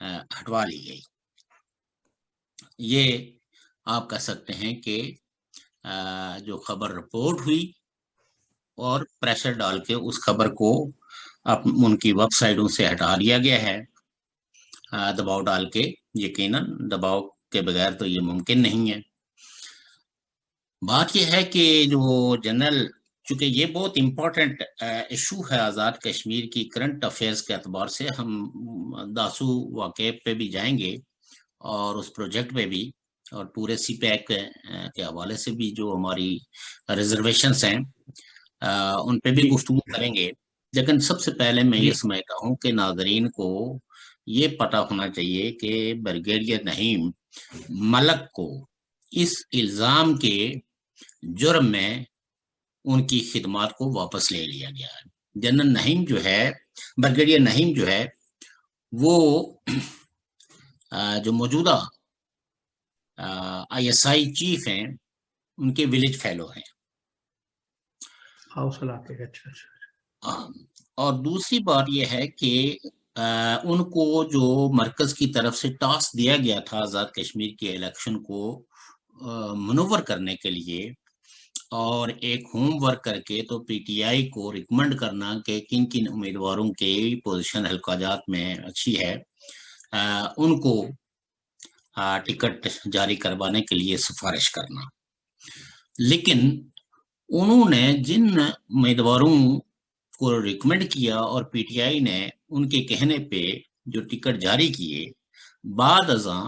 ہٹوا لی گئی. یہ آپ کہہ سکتے ہیں کہ جو خبر رپورٹ ہوئی اور پریشر ڈال کے اس خبر کو ان کی ویب سائٹوں سے ہٹا لیا گیا ہے دباؤ ڈال کے. یقیناً دباؤ کے بغیر تو یہ ممکن نہیں ہے. بات یہ ہے کہ جو جنرل، چونکہ یہ بہت امپورٹنٹ ایشو ہے آزاد کشمیر کی کرنٹ افیئرس کے اعتبار سے، ہم داسو واقعے پہ بھی جائیں گے اور اس پروجیکٹ پہ بھی، اور پورے سی پیک کے حوالے سے بھی جو ہماری ریزرویشنز ہیں ان پہ بھی گفتگو کریں گے. لیکن سب سے پہلے میں یہ سمجھتا ہوں کہ ناظرین کو یہ پتہ ہونا چاہیے کہ بریگیڈیئر نعیم ملک کو اس الزام کے جرم میں ان کی خدمات کو واپس لے لیا گیا ہے. جنرل نعیم جو ہے، بریگیڈیئر نعیم جو ہے، وہ جو موجودہ ISI چیف ہیں ان کے ولیج فیلو ہیں. اور دوسری بات یہ ہے کہ ان کو جو مرکز کی طرف سے ٹاسک دیا گیا تھا آزاد کشمیر کے الیکشن کو منور کرنے کے لیے، اور ایک ہوم ورک کر کے تو PTI کو ریکمنڈ کرنا کہ کن کن امیدواروں کے پوزیشن حلقہ جات میں اچھی ہے، ان کو ٹکٹ جاری کروانے کے لیے سفارش کرنا. لیکن انہوں نے جن امیدواروں کو ریکمنڈ کیا اور PTI نے ان کے کہنے پہ جو ٹکٹ جاری کیے، بعد ازاں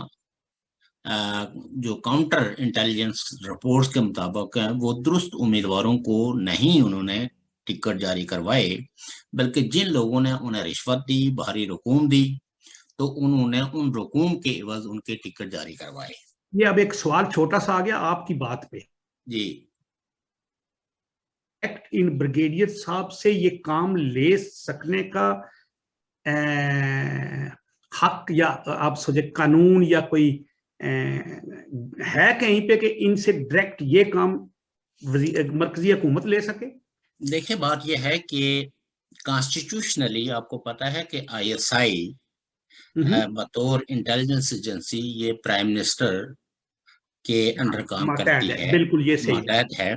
جو کاؤنٹر انٹیلیجنس رپورٹس کے مطابق وہ درست امیدواروں کو نہیں انہوں نے ٹکٹ جاری کروائے، بلکہ جن لوگوں نے انہیں رشوت دی، باہری رقوم دی، تو انہوں نے ان رقوم کے عوض ان کے ٹکٹ جاری کروائے. یہ اب ایک سوال چھوٹا سا آ گیا آپ کی بات پہ. جی، ان بریگیڈیئر صاحب سے یہ کام لے سکنے کا حق یا آپ سوچے قانون یا کوئی ہے کہیں پہ کہ ان سے ڈائریکٹ یہ کام مرکزی حکومت لے سکے؟ دیکھیں، بات یہ ہے کہ کانسٹیٹیوشنلی آپ کو پتا ہے کہ ISI بطور انٹیلیجنس ایجنسی یہ پرائم منسٹر کے انڈر کام کرتی ہے، بالکل یہ صحیح ماتحت ہے،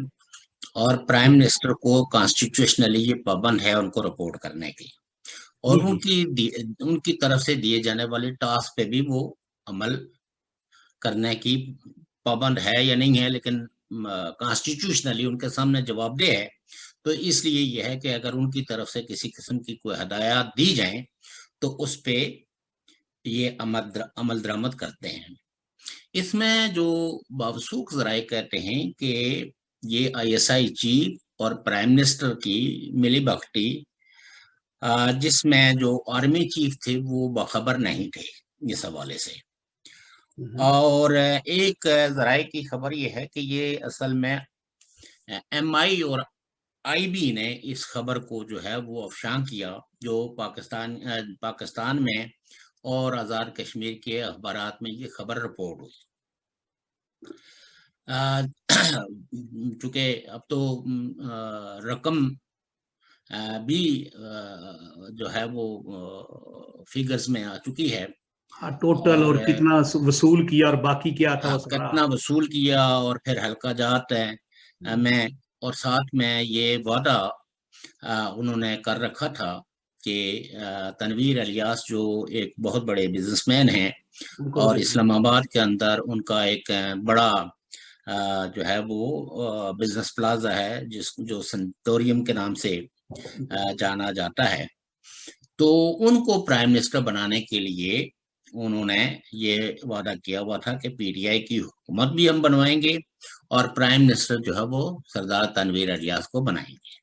اور پرائم منسٹر کو کانسٹیٹیوشنلی یہ پابند ہے ان کو رپورٹ کرنے کی، اور ان کی طرف سے دیے جانے والی ٹاسک پہ بھی وہ عمل کرنے کی پابند ہے یا نہیں ہے، لیکن کانسٹیٹیوشنلی ان کے سامنے جواب دہ ہے. تو اس لیے یہ ہے کہ اگر ان کی طرف سے کسی قسم کی کوئی ہدایات دی جائیں تو اس پہ یہ عمل درآمد کرتے ہیں. اس میں جو موثوق ذرائع کہتے ہیں کہ یہ ISI چیف اور پرائم منسٹر کی ملی بھگتی، جس میں جو آرمی چیف تھے وہ باخبر نہیں تھے اس حوالے سے. اور ایک ذرائع کی خبر یہ ہے کہ یہ اصل میں MI اور IB نے اس خبر کو جو ہے وہ افشاں کیا، جو پاکستان میں اور آزاد کشمیر کے اخبارات میں یہ خبر رپورٹ ہوئی. چونکہ اب تو رقم بھی جو ہے وہ فیگرز میں آ چکی ہے، ٹوٹل اور کتنا وصول کیا اور باقی کیا تھا، کتنا وصول کیا، اور پھر حلقہ جات میں، اور ساتھ میں یہ وعدہ انہوں نے کر رکھا تھا کہ تنویر الیاس جو ایک بہت بڑے بزنس مین ہیں اور اسلام آباد کے اندر ان کا ایک بڑا جو ہے وہ بزنس پلازا ہے جو سنٹوریم کے نام سے جانا جاتا ہے، تو ان کو پرائم منسٹر بنانے کے لیے انہوں نے یہ وعدہ کیا ہوا تھا کہ PTI کی حکومت بھی ہم بنوائیں گے اور پرائم منسٹر جو ہے وہ سردار تنویر الیاس کو بنائیں گے.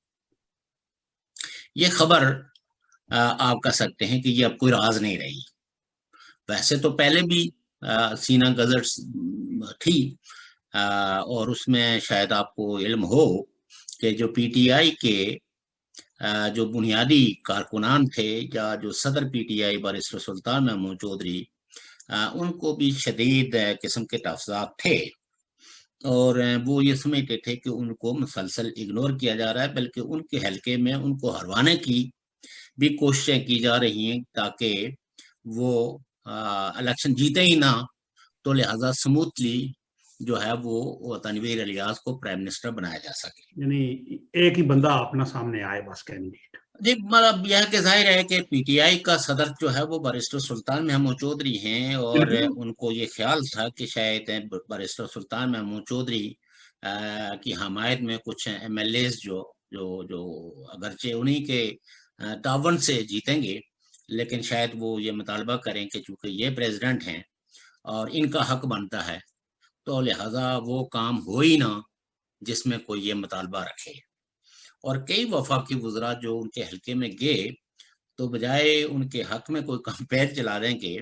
یہ خبر آپ کہہ سکتے ہیں کہ یہ اب کوئی راز نہیں رہی. ویسے تو پہلے بھی سینہ گزٹس تھی، اور اس میں شاید آپ کو علم ہو کہ جو PTI کے جو بنیادی کارکنان تھے یا جو صدر PTI بارسٹر سلطان محمود چودھری، ان کو بھی شدید قسم کے تحفظات تھے، اور وہ یہ سمجھتے تھے کہ ان کو مسلسل اگنور کیا جا رہا ہے، بلکہ ان کے حلقے میں ان کو ہروانے کی بھی کوششیں کی جا رہی ہیں تاکہ وہ الیکشن جیتے ہی نہ تو لہٰذا سموتھلی جو ہے وہ تنویر الیاس کو پرائم منسٹر بنایا جا سکے. یعنی ایک ہی بندہ اپنا سامنے آئے بس کینڈیڈیٹ. جی مطلب یہ کہ ظاہر ہے کہ پی ٹی آئی کا صدر جو ہے وہ بیرسٹر سلطان محمود چودھری ہیں اور ان کو یہ خیال تھا کہ شاید بیرسٹر سلطان محمود چودھری کی حمایت میں کچھ ایم ایل ایز جو اگرچہ انہی کے تعاون سے جیتیں گے لیکن شاید وہ یہ مطالبہ کریں کہ چونکہ یہ پریزیڈنٹ ہیں اور ان کا حق بنتا ہے تو لہٰذا وہ کام ہو ہی نہ جس میں کوئی یہ مطالبہ رکھے. اور کئی وفاقی وزراء جو ان کے حلقے میں گئے تو بجائے ان کے حق میں کوئی کمپین چلا رہے کہ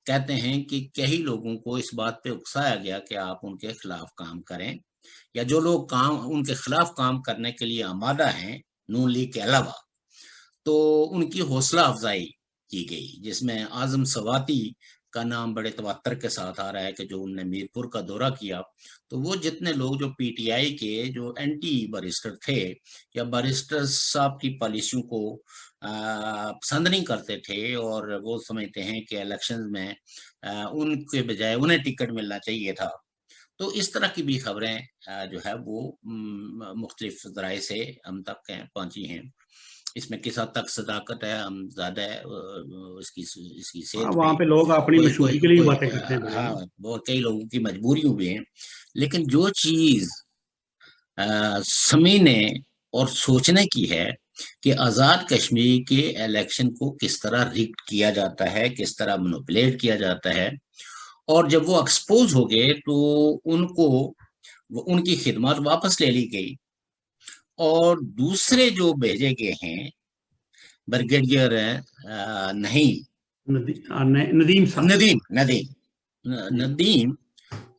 کہتے ہیں کہ کئی لوگوں کو اس بات پہ اکسایا گیا کہ آپ ان کے خلاف کام کریں یا جو لوگ ان کے خلاف کام کرنے کے لیے آمادہ ہیں نون لیگ کے علاوہ تو ان کی حوصلہ افزائی کی گئی جس میں اعظم سواتی کا نام بڑے تواتر کے ساتھ آ رہا ہے کہ جو انہوں نے میرپور کا دورہ کیا تو وہ جتنے لوگ جو پی ٹی آئی کے جو اینٹی بیرسٹر تھے یا بیرسٹر صاحب کی پالیسیوں کو پسند نہیں کرتے تھے اور وہ سمجھتے ہیں کہ الیکشن میں ان کے بجائے انہیں ٹکٹ ملنا چاہیے تھا تو اس طرح کی بھی خبریں جو ہے وہ مختلف ذرائع سے ہم تک پہنچی ہیں. اس میں کس حد تک صداقت ہے ہم زیادہ اس کی صحت وہاں پہ لوگ اپنی مشہوری کے لیے باتیں کرتے ہیں. ہاں بہت کئی لوگوں کی مجبوریوں بھی ہیں لیکن جو چیز سمجھنے اور سوچنے کی ہے کہ آزاد کشمیر کے الیکشن کو کس طرح ریگڈ کیا جاتا ہے کس طرح مینوپولیٹ کیا جاتا ہے اور جب وہ ایکسپوز ہو گئے تو ان کی خدمات واپس لے لی گئی اور دوسرے جو بھیجے گئے ہیں برگیڈیئر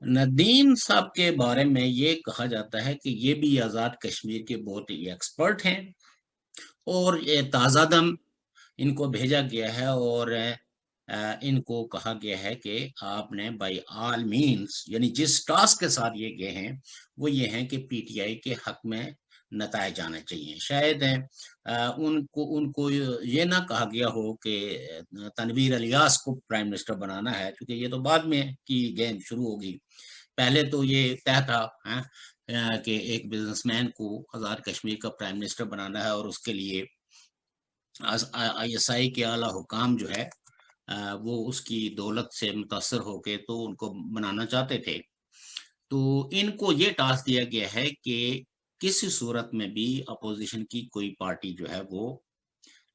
ندیم صاحب کے بارے میں یہ کہا جاتا ہے کہ یہ بھی آزاد کشمیر کے بہت ہی ایکسپرٹ ہیں اور تازہ دم ان کو بھیجا گیا ہے اور ان کو کہا گیا ہے کہ آپ نے بائی آل مینس یعنی جس ٹاسک کے ساتھ یہ گئے ہیں وہ یہ ہیں کہ پی ٹی آئی کے حق میں نتائج آنے چاہیے. شاید ان کو یہ نہ کہا گیا ہو کہ تنویر الیاس کو پرائم منسٹر بنانا ہے کیونکہ یہ تو بعد میں کی گیم شروع ہوگی. پہلے تو یہ طے تھا کہ ایک بزنس مین کو آزاد کشمیر کا پرائم منسٹر بنانا ہے اور اس کے لیے آئی ایس آئی کے اعلیٰ حکام جو ہے وہ اس کی دولت سے متاثر ہو کے تو ان کو بنانا چاہتے تھے. تو ان کو یہ ٹاسک دیا گیا ہے کہ کسی صورت میں بھی اپوزیشن کی کوئی پارٹی جو ہے وہ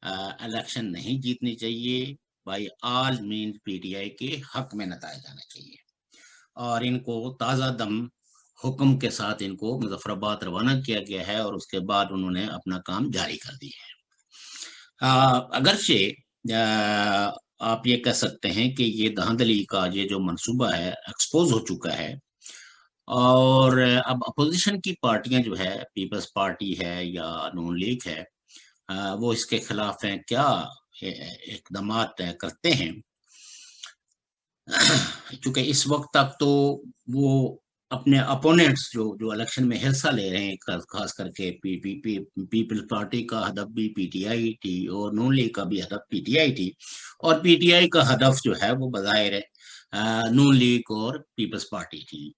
الیکشن نہیں جیتنی چاہیے by all means P T I کے حق میں نتائج آنا چاہیے اور ان کو تازہ دم حکم کے ساتھ ان کو مظفر آباد روانہ کیا گیا ہے اور اس کے بعد انہوں نے اپنا کام جاری کر دیا ہے. اگرچہ آپ یہ کہہ سکتے ہیں کہ یہ دہاندلی کا یہ جو منصوبہ ہے ایکسپوز ہو چکا ہے اور اب اپوزیشن کی پارٹیاں جو ہے پیپلز پارٹی ہے یا نون لیگ ہے وہ اس کے خلاف ہیں کیا اقدامات کرتے ہیں چونکہ اس وقت تک تو وہ اپنے اپوننٹس جو الیکشن میں حصہ لے رہے ہیں خاص کر کے پیپلز پارٹی کا ہدف بھی پی ٹی آئی تھی اور نون لیگ کا بھی ہدف پی ٹی آئی تھی اور پی ٹی آئی کا ہدف جو ہے وہ بظاہر نون لیگ اور پیپلز پارٹی تھی.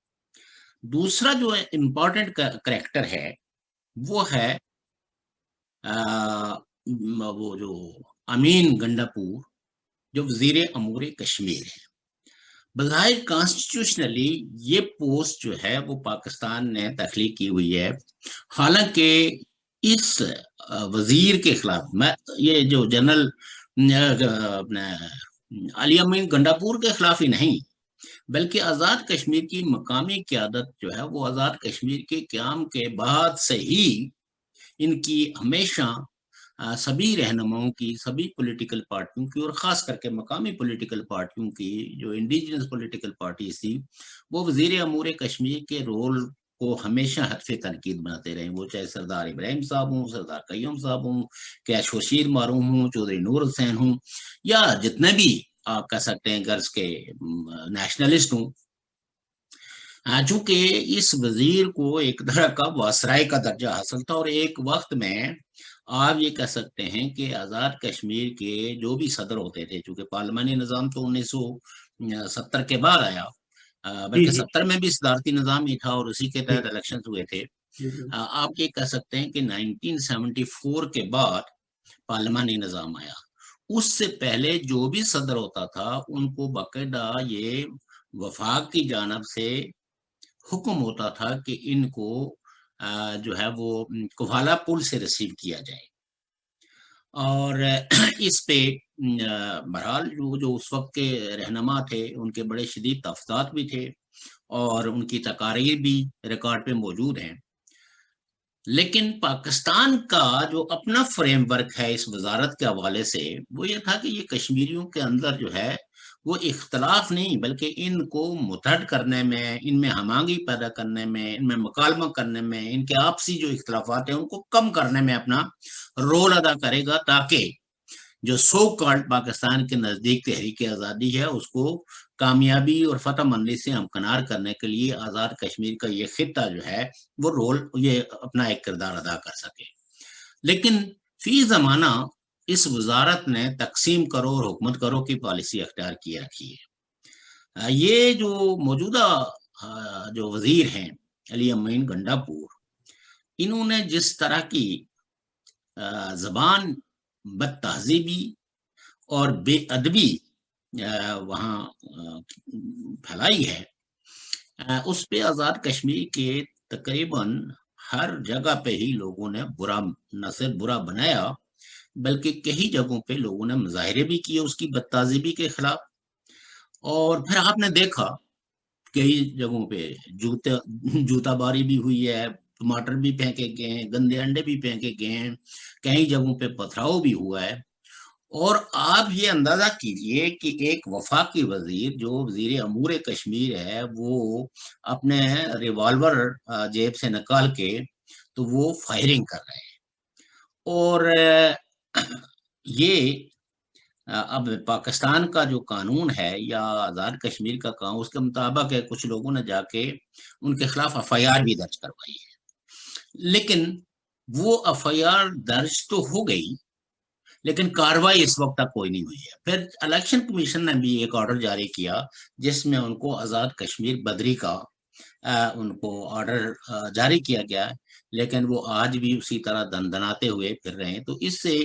دوسرا جو امپورٹنٹ کریکٹر ہے وہ ہے وہ جو امین گنڈاپور جو وزیر امور کشمیر ہے. بظاہر کانسٹیٹیوشنلی یہ پوسٹ جو ہے وہ پاکستان نے تخلیق کی ہوئی ہے حالانکہ اس وزیر کے خلاف یہ جو جنرل علی امین گنڈاپور کے خلاف ہی نہیں بلکہ آزاد کشمیر کی مقامی قیادت جو ہے وہ آزاد کشمیر کے قیام کے بعد سے ہی ان کی ہمیشہ سبھی رہنماؤں کی سبھی پولیٹیکل پارٹیوں کی اور خاص کر کے مقامی پولیٹیکل پارٹیوں کی جو انڈیجنس پولیٹیکل پارٹیز تھی وہ وزیر امور کشمیر کے رول کو ہمیشہ ہدف تنقید بناتے رہے وہ چاہے سردار ابراہیم صاحب ہوں سردار قیوم صاحب ہوں کیش خورشید معروف ہوں چودھری نور حسین ہوں یا جتنے بھی آپ کہہ سکتے ہیں غرض کے نیشنلسٹ ہوں چونکہ اس وزیر کو ایک طرح کا واسرائے کا درجہ حاصل تھا اور ایک وقت میں آپ یہ کہہ سکتے ہیں کہ آزاد کشمیر کے جو بھی صدر ہوتے تھے، چونکہ پارلیمانی نظام تو 1970 کے بعد آیا، بلکہ 70 میں بھی صدارتی نظام ہی تھا اور اسی کے تحت الیکشن ہوئے تھے. آپ یہ کہہ سکتے ہیں کہ 1974 کے بعد پارلیمانی نظام آیا. اس سے پہلے جو بھی صدر ہوتا تھا ان کو باقاعدہ یہ وفاق کی جانب سے حکم ہوتا تھا کہ ان کو جو ہے وہ کوہالا پل سے ریسیو کیا جائے. اور اس پہ بہرحال جو اس وقت کے رہنما تھے ان کے بڑے شدید تحفظات بھی تھے اور ان کی تقاریر بھی ریکارڈ پہ موجود ہیں. لیکن پاکستان کا جو اپنا فریم ورک ہے اس وزارت کے حوالے سے وہ یہ تھا کہ یہ کشمیریوں کے اندر جو ہے وہ اختلاف نہیں بلکہ ان کو متحد کرنے میں، ان میں ہم آہنگی پیدا کرنے میں، ان میں مکالمہ کرنے میں، ان کے آپسی جو اختلافات ہیں ان کو کم کرنے میں اپنا رول ادا کرے گا، تاکہ جو سو کالڈ پاکستان کے نزدیک تحریک آزادی ہے اس کو کامیابی اور فتح مندی سے ہمکنار کرنے کے لیے آزاد کشمیر کا یہ خطہ جو ہے وہ رول یہ اپنا ایک کردار ادا کر سکے. لیکن فی زمانہ اس وزارت نے تقسیم کرو اور حکومت کرو کی پالیسی اختیار کی رکھی ہے. یہ جو موجودہ جو وزیر ہیں علی امین گنڈاپور، انہوں نے جس طرح کی زبان بد تہذیبی اور بے ادبی وہاں پھیلائی ہے، اس پہ آزاد کشمیر کے تقریباً ہر جگہ پہ ہی لوگوں نے برا نہ صرف برا بنایا بلکہ کئی جگہوں پہ لوگوں نے مظاہرے بھی کیے اس کی بد تہذیبی کے خلاف. اور پھر آپ نے دیکھا کئی جگہوں پہ جوتا باری بھی ہوئی ہے، ٹماٹر بھی پھینکے گئے ہیں، گندے انڈے بھی پھینکے گئے ہیں، کئی جگہوں پہ پتھراؤ بھی ہوا ہے. اور آپ یہ اندازہ کیجئے کہ ایک وفاقی وزیر جو وزیر امور کشمیر ہے وہ اپنے ریوالور جیب سے نکال کے تو وہ فائرنگ کر رہے ہیں. اور یہ اب پاکستان کا جو قانون ہے یا آزاد کشمیر کا قانون اس کے مطابق ہے کچھ لوگوں نے جا کے ان کے خلاف ایف آئی آر بھی درج کروائی ہے. لیکن وہ ایف آئی آر درج تو ہو گئی لیکن کاروائی اس وقت تک کوئی نہیں ہوئی ہے. پھر الیکشن کمیشن نے بھی ایک آرڈر جاری کیا جس میں ان کو آزاد کشمیر بدری کا ان کو آرڈر جاری کیا گیا ہے، لیکن وہ آج بھی اسی طرح دندناتے ہوئے پھر رہے ہیں. تو اس سے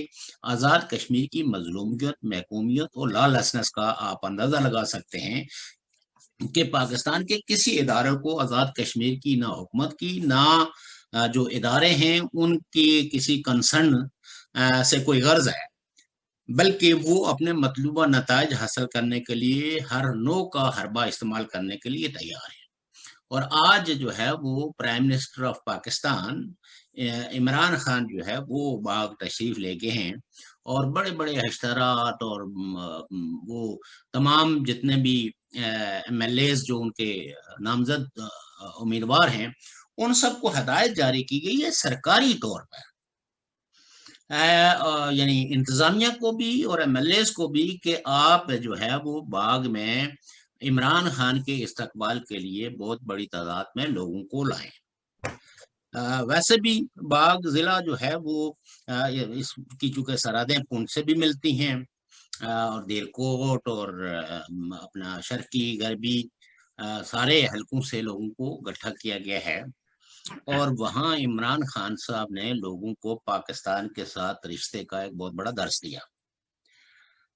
آزاد کشمیر کی مظلومیت، محکومیت اور لالیسنس کا آپ اندازہ لگا سکتے ہیں کہ پاکستان کے کسی ادارے کو آزاد کشمیر کی نہ حکومت کی نہ جو ادارے ہیں ان کی کسی کنسرن سے کوئی غرض ہے، بلکہ وہ اپنے مطلوبہ نتائج حاصل کرنے کے لیے ہر نوع کا حربہ استعمال کرنے کے لیے تیار ہے. اور آج جو ہے وہ prime minister of Pakistan Imran Khan جو ہے وہ باغ تشریف لے گئے ہیں اور بڑے بڑے اشتہارات اور وہ تمام جتنے بھی ایم ایل ایز جو ان کے نامزد امیدوار ہیں ان سب کو ہدایت جاری کی گئی ہے سرکاری طور پر، یعنی انتظامیہ کو بھی اور ایم ایل ایز کو بھی، کہ آپ جو ہے وہ باغ میں عمران خان کے استقبال کے لیے بہت بڑی تعداد میں لوگوں کو لائیں. ویسے بھی باغ ضلع جو ہے وہ اس کی چونکہ سرحدیں پونچھ سے بھی ملتی ہیں اور دیر کوٹ اور اپنا شرقی غربی سارے حلقوں سے لوگوں کو اکٹھا کیا گیا ہے. اور وہاں عمران خان صاحب نے لوگوں کو پاکستان کے ساتھ رشتے کا ایک بہت بڑا درس دیا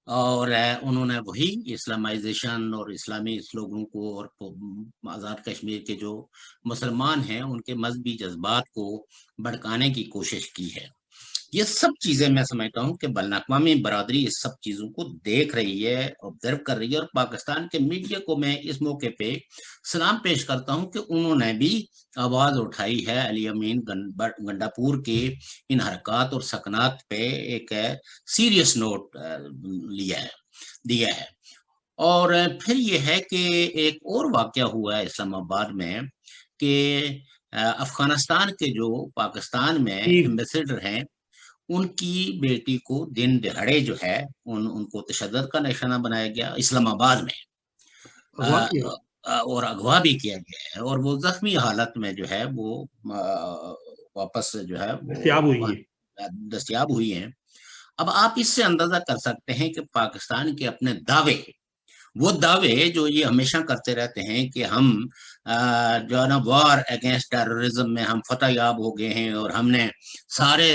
اور انہوں نے وہی اسلامائزیشن اور اسلامی لوگوں کو اور آزاد کشمیر کے جو مسلمان ہیں ان کے مذہبی جذبات کو بھڑکانے کی کوشش کی ہے. یہ سب چیزیں میں سمجھتا ہوں کہ بین الاقوامی برادری اس سب چیزوں کو دیکھ رہی ہے، آبزرو کر رہی ہے، اور پاکستان کے میڈیا کو میں اس موقع پہ سلام پیش کرتا ہوں کہ انہوں نے بھی آواز اٹھائی ہے علی امین گنڈاپور کے ان حرکات اور سکنات پہ ایک سیریس نوٹ دیا ہے. اور پھر یہ ہے کہ ایک اور واقعہ ہوا ہے اسلام آباد میں کہ افغانستان کے جو پاکستان میں ایمبیسیڈر ہیں ان کی بیٹی کو دن دہاڑے جو ہے ان کو تشدد کا نشانہ بنایا گیا اسلام آباد میں اور اغوا بھی کیا گیا ہے اور وہ زخمی حالت میں جو ہے وہ واپس جو ہے دستیاب ہوئی ہے. دستیاب ہوئی ہیں. اب آپ اس سے اندازہ کر سکتے ہیں کہ پاکستان کے اپنے دعوے، وہ دعوے جو یہ ہمیشہ کرتے رہتے ہیں کہ ہم جو ہے نا وار اگینسٹ ٹیررزم میں ہم فتح یاب ہو گئے ہیں اور ہم نے سارے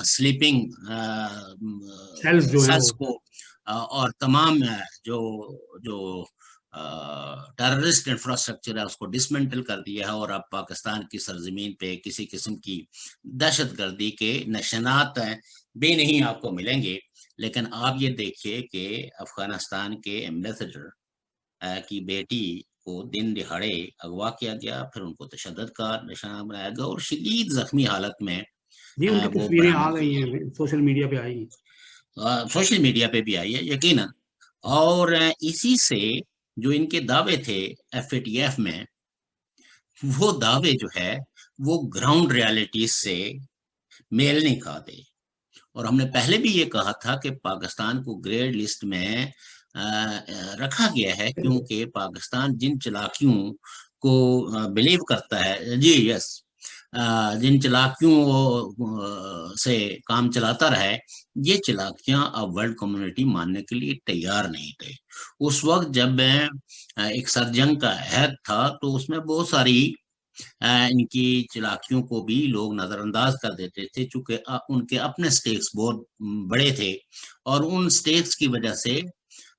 سلیپنگ سیلز کو اور تمام جو ٹیررسٹ انفراسٹرکچر ہے اس کو ڈسمنٹل کر دیا ہے، اور اب پاکستان کی سرزمین پہ کسی قسم کی دہشت گردی کے نشانات بھی نہیں آپ کو ملیں گے. لیکن آپ یہ دیکھیے کہ افغانستان کے ایمبیسڈر کی بیٹی کو دن دہاڑے اغوا کیا گیا، پھر ان کو تشدد کا نشانہ بنایا گیا اور شدید زخمی حالت میں جی ان کی تصویریں آ گئی ہیں، سوشل میڈیا پہ آئی ہیں، سوشل میڈیا پہ بھی آئی ہے یقیناً. اور اسی سے جو ان کے دعوے تھے FATF میں، وہ دعوے جو ہے وہ گراؤنڈ ریالٹیز سے میل نہیں کھاتے. اور ہم نے پہلے بھی یہ کہا تھا کہ پاکستان کو گریڈ لسٹ میں رکھا گیا ہے کیونکہ پاکستان جن چلاکیوں کو بلیو کرتا ہے، جی یس، جن چلاکیوں سے کام چلاتا رہا ہے، یہ چلاکیاں اب ورلڈ کمیونٹی ماننے کے لیے تیار نہیں تھے. اس وقت جب ایک سر جنگ کا عہد تھا تو اس میں بہت ساری ان کی چلاکیوں کو بھی لوگ نظر انداز کر دیتے تھے، چونکہ ان کے اپنے سٹیکس بہت بڑے تھے اور ان سٹیکس کی وجہ سے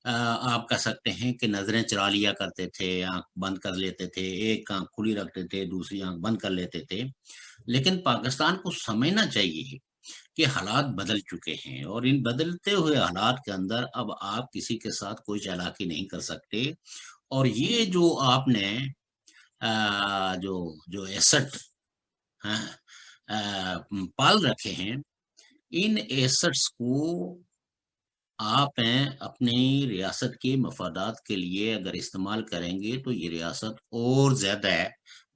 آپ کہہ سکتے ہیں کہ نظریں چرا لیا کرتے تھے، آنکھ بند کر لیتے تھے، ایک آنکھ کھلی رکھتے تھے، دوسری آنکھ بند کر لیتے تھے. لیکن پاکستان کو سمجھنا چاہیے کہ حالات بدل چکے ہیں، اور ان بدلتے ہوئے حالات کے اندر اب آپ کسی کے ساتھ کوئی چالاکی نہیں کر سکتے. اور یہ جو آپ نے جو ایسٹ پال رکھے ہیں، ان ایسٹس کو آپ اپنی ریاست کے مفادات کے لیے اگر استعمال کریں گے تو یہ ریاست اور زیادہ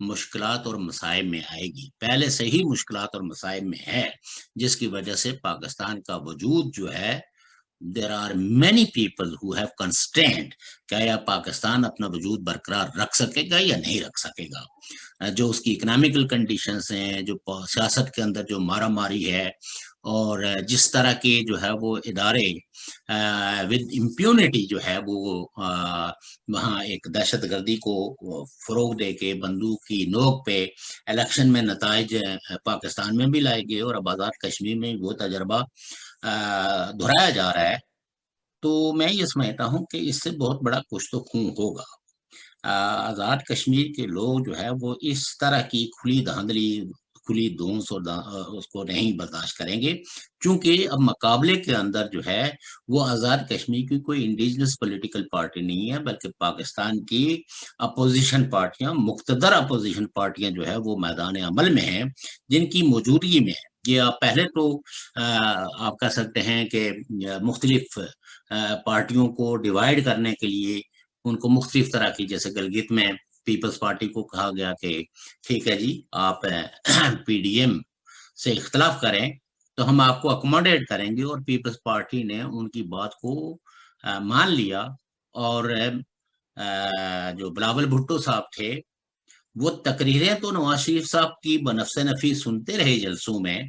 مشکلات اور مصائب میں آئے گی. پہلے سے ہی مشکلات اور مصائب میں ہے، جس کی وجہ سے پاکستان کا وجود جو ہے there are many people who have constrained کہ یا پاکستان اپنا وجود برقرار رکھ سکے گا یا نہیں رکھ سکے گا. جو اس کی اکنامیکل کنڈیشنز ہیں، جو سیاست کے اندر جو مارا ماری ہے، اور جس طرح کے جو ہے وہ ادارے ود امپیونٹی جو ہے وہ وہاں ایک دہشت گردی کو فروغ دے کے بندوق کی نوک پہ الیکشن میں نتائج پاکستان میں بھی لائے گئے اور اب آزاد کشمیر میں وہ تجربہ دہرایا جا رہا ہے. تو میں یہ سمجھتا ہوں کہ اس سے بہت بڑا کچھ تو خون ہوگا. آزاد کشمیر کے لوگ جو ہے وہ اس طرح کی کھلی دھاندلی، کھلی دھونس اور اس کو نہیں برداشت کریں گے، چونکہ اب مقابلے کے اندر جو ہے وہ آزاد کشمیر کی کوئی انڈیجنس پولیٹیکل پارٹی نہیں ہے، بلکہ پاکستان کی اپوزیشن پارٹیاں، مقتدر اپوزیشن پارٹیاں جو ہے وہ میدان عمل میں ہیں، جن کی موجودگی میں یہ پہلے تو آپ کہہ سکتے ہیں کہ مختلف پارٹیوں کو ڈیوائیڈ کرنے کے لیے ان کو مختلف طرح کی، جیسے گلگت میں پیپلز پارٹی کو کہا گیا کہ ٹھیک ہے جی آپ PDM سے اختلاف کریں تو ہم آپ کو اکوموڈیٹ کریں گے، اور پیپلز پارٹی نے ان کی بات کو مان لیا. اور جو بلاول بھٹو صاحب تھے وہ تقریریں تو نواز شریف صاحب کی بنفس نفی سنتے رہے جلسوں میں،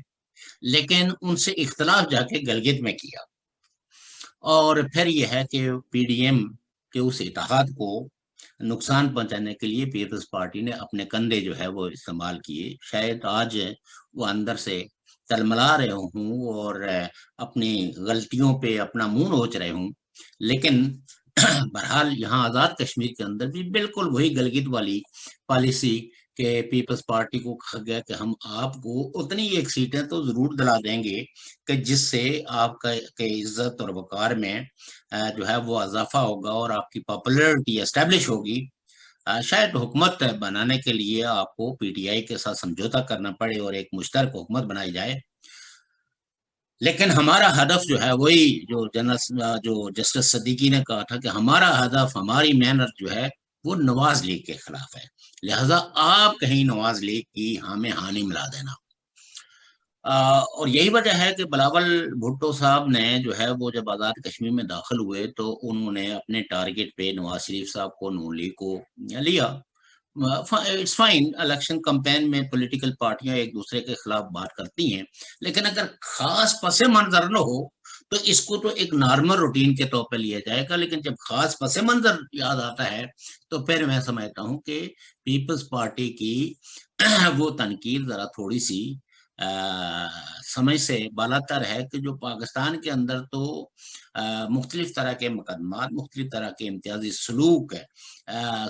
لیکن ان سے اختلاف جا کے گلگت میں کیا. اور پھر یہ ہے کہ PDM کے اس اتحاد کو نقصان پہنچانے کے لیے پیپلز پارٹی نے اپنے کندھے جو ہے وہ استعمال کیے. شاید آج وہ اندر سے تلملا رہے ہوں اور اپنی غلطیوں پہ اپنا منہ نوچ رہے ہوں، لیکن بہرحال یہاں آزاد کشمیر کے اندر بھی بالکل وہی گلگت والی پالیسی کہ پیپلز پارٹی کو کہا گیا کہ ہم آپ کو اتنی ایک سیٹیں تو ضرور دلا دیں گے کہ جس سے آپ کا عزت اور وقار میں جو ہے وہ اضافہ ہوگا اور آپ کی پاپولرٹی اسٹیبلش ہوگی. شاید حکومت بنانے کے لیے آپ کو PTI کے ساتھ سمجھوتا کرنا پڑے اور ایک مشترک حکومت بنائی جائے، لیکن ہمارا ہدف جو ہے وہی جو جسٹس صدیقی نے کہا تھا کہ ہمارا ہدف، ہماری محنت جو ہے وہ نواز لیگ کے خلاف ہے، لہذا آپ کہیں نواز لیگ کی ہمیں ہانی ملا دینا. اور یہی وجہ ہے کہ بلاول بھٹو صاحب نے جو ہے وہ جب آزاد کشمیر میں داخل ہوئے تو انہوں نے اپنے ٹارگٹ پہ نواز شریف صاحب کو، نون لیگ کو لیا، اٹس فائن، الیکشن کمپین میں پولیٹیکل پارٹیاں ایک دوسرے کے خلاف بات کرتی ہیں، لیکن اگر خاص پس منظر نہ ہو تو اس کو تو ایک نارمل روٹین کے طور پہ لیا جائے گا، لیکن جب خاص پس منظر یاد آتا ہے تو پھر میں سمجھتا ہوں کہ پیپلز پارٹی کی وہ تنقید ذرا تھوڑی سی سمجھ سے بالاتر ہے، کہ جو پاکستان کے اندر تو مختلف طرح کے مقدمات، مختلف طرح کے امتیازی سلوک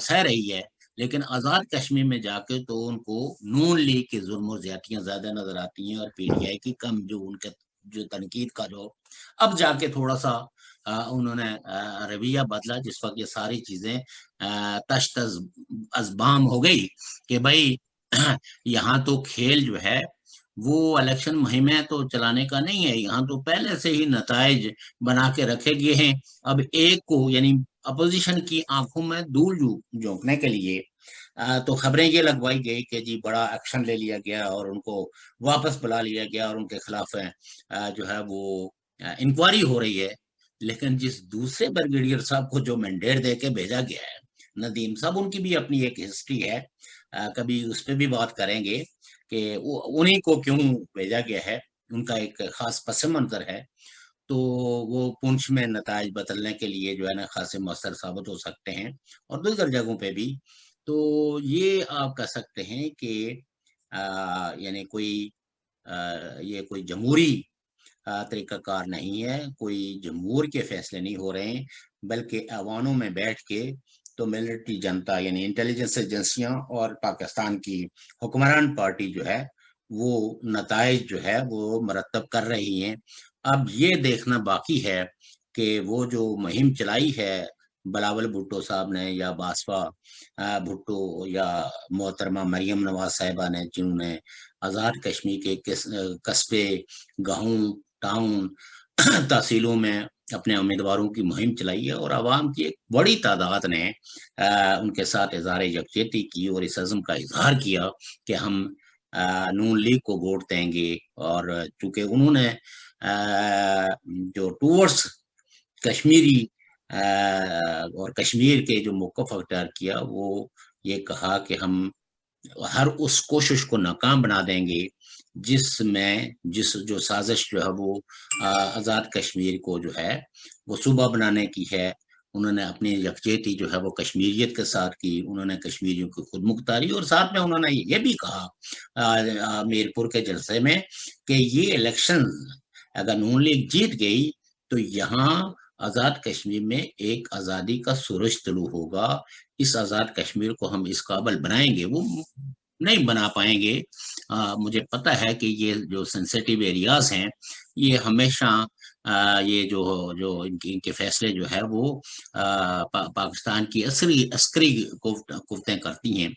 سہ رہی ہے، لیکن آزاد کشمیر میں جا کے تو ان کو نون لیگ کے ظلم و زیادتیاں زیادہ نظر آتی ہیں، اور پی ٹی آئی کی کم، جو ان کے جو تنقید کا جو اب جا کے تھوڑا سا انہوں نے رویہ بدلا، جس وقت یہ ساری چیزیں تشت ازبام ہو گئی کہ بھائی یہاں تو کھیل جو ہے وہ الیکشن مہمیں تو چلانے کا نہیں ہے، یہاں تو پہلے سے ہی نتائج بنا کے رکھے گئے ہیں۔ اب ایک کو یعنی اپوزیشن کی آنکھوں میں دھول جھونکنے کے لیے تو خبریں یہ لگوائی گئی کہ جی بڑا ایکشن لے لیا گیا اور ان کو واپس بلا لیا گیا اور ان کے خلاف جو ہے وہ انکوائری ہو رہی ہے، لیکن جس دوسرے بریگیڈیئر صاحب کو جو مینڈیٹ دے کے بھیجا گیا ہے، ندیم صاحب، ان کی بھی اپنی ایک ہسٹری ہے، کبھی اس پہ بھی بات کریں گے کہ انہیں کو کیوں بھیجا گیا ہے، ان کا ایک خاص پس منظر ہے، تو وہ پونچھ میں نتائج بدلنے کے لیے جو ہے نا خاصے مؤثر ثابت ہو سکتے ہیں، اور دیگر جگہوں پہ بھی۔ تو یہ آپ کہہ سکتے ہیں کہ یعنی یہ کوئی جمہوری طریقہ کار نہیں ہے، کوئی جمہور کے فیصلے نہیں ہو رہے ہیں، بلکہ ایوانوں میں بیٹھ کے تو ملٹری جنتا یعنی انٹیلیجنس ایجنسیاں اور پاکستان کی حکمران پارٹی جو ہے وہ نتائج جو ہے وہ مرتب کر رہی ہیں۔ اب یہ دیکھنا باقی ہے کہ وہ جو مہم چلائی ہے بلاول بھٹو صاحب نے، یا باسوا بھٹو، یا محترمہ مریم نواز صاحبہ نے، جنہوں نے آزاد کشمیر کے قصبے، گاؤں، ٹاؤن، تحصیلوں میں اپنے امیدواروں کی مہم چلائی ہے، اور عوام کی ایک بڑی تعداد نے ان کے ساتھ اظہار یکجہتی کی اور اس عزم کا اظہار کیا کہ ہم نون لیگ کو ووٹ دیں گے، اور چونکہ انہوں نے جو ٹورڈز کشمیری اور کشمیر کے جو موقف اختیار کیا، وہ یہ کہا کہ ہم ہر اس کوشش کو ناکام بنا دیں گے جو سازش جو ہے وہ آزاد کشمیر کو جو ہے وہ صوبہ بنانے کی ہے۔ انہوں نے اپنی یکجہتی جو ہے وہ کشمیریت کے ساتھ کی، انہوں نے کشمیریوں کی خود مختاری، اور ساتھ میں انہوں نے یہ بھی کہا میرپور کے جلسے میں کہ یہ الیکشن اگر نون لیگ جیت گئی تو یہاں آزاد کشمیر میں ایک آزادی کا سورج طلوع ہوگا، اس آزاد کشمیر کو ہم اس قابل بنائیں گے، وہ نہیں بنا پائیں گے۔ مجھے پتا ہے کہ یہ جو سینسیٹیو ایریاز ہیں یہ ہمیشہ یہ جو ان کے فیصلے جو ہے وہ پاکستان کی عسکری قوتیں کرتی ہیں،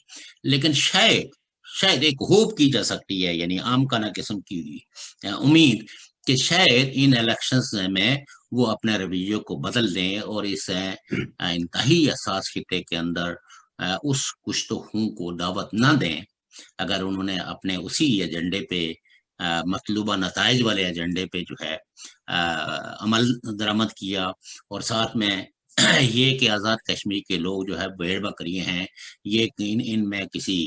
لیکن شاید ایک ہوپ کی جا سکتی ہے، یعنی عام کانا قسم کی امید کہ شاید ان الیکشنز میں وہ اپنے رویے کو بدل دیں اور اس انتہائی حساس خطے کے اندر اس کچھ تو ہوں کو دعوت نہ دیں۔ اگر انہوں نے اپنے اسی ایجنڈے پہ مطلوبہ نتائج والے ایجنڈے پہ جو ہے عمل درآمد کیا، اور ساتھ میں یہ کہ آزاد کشمیر کے لوگ جو ہے بھیڑ بکریاں ہیں، یہ ان میں کسی